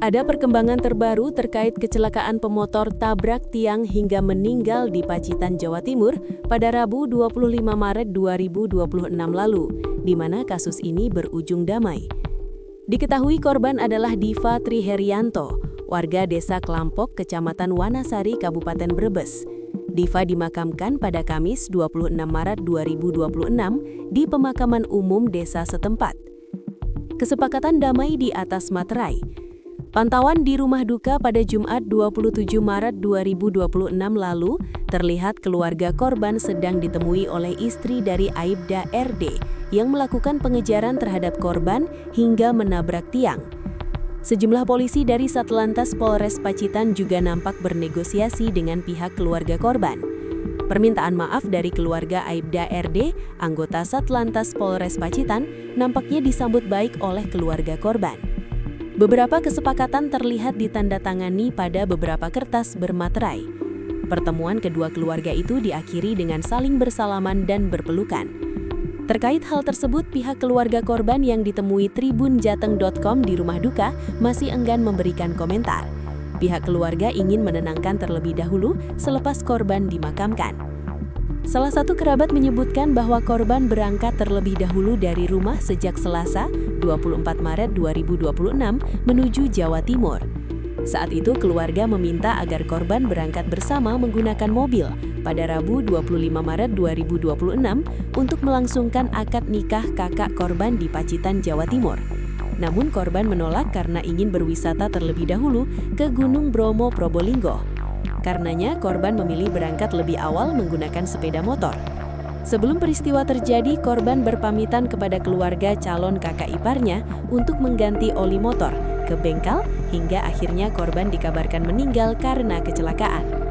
Ada perkembangan terbaru terkait kecelakaan pemotor tabrak tiang hingga meninggal di Pacitan, Jawa Timur pada Rabu 25 Maret 2026 lalu, di mana kasus ini berujung damai. Diketahui korban adalah Diva Triherianto, warga Desa Klampok, Kecamatan Wanasari, Kabupaten Brebes. Diva dimakamkan pada Kamis 26 Maret 2026 di pemakaman umum desa setempat. Kesepakatan damai di atas materai. Pantauan di rumah duka pada Jumat 27 Maret 2026 lalu, terlihat keluarga korban sedang ditemui oleh istri dari Aibda RD yang melakukan pengejaran terhadap korban hingga menabrak tiang. Sejumlah polisi dari Satlantas Polres Pacitan juga nampak bernegosiasi dengan pihak keluarga korban. Permintaan maaf dari keluarga Aibda RD, anggota Satlantas Polres Pacitan, nampaknya disambut baik oleh keluarga korban. Beberapa kesepakatan terlihat ditandatangani pada beberapa kertas bermaterai. Pertemuan kedua keluarga itu diakhiri dengan saling bersalaman dan berpelukan. Terkait hal tersebut, pihak keluarga korban yang ditemui tribunjateng.com di rumah duka masih enggan memberikan komentar. Pihak keluarga ingin menenangkan terlebih dahulu selepas korban dimakamkan. Salah satu kerabat menyebutkan bahwa korban berangkat terlebih dahulu dari rumah sejak Selasa, 24 Maret 2026 menuju Jawa Timur. Saat itu keluarga meminta agar korban berangkat bersama menggunakan mobil pada Rabu 25 Maret 2026 untuk melangsungkan akad nikah kakak korban di Pacitan, Jawa Timur. Namun korban menolak karena ingin berwisata terlebih dahulu ke Gunung Bromo, Probolinggo. Karenanya, korban memilih berangkat lebih awal menggunakan sepeda motor. Sebelum peristiwa terjadi, korban berpamitan kepada keluarga calon kakak iparnya untuk mengganti oli motor ke bengkel hingga akhirnya korban dikabarkan meninggal karena kecelakaan.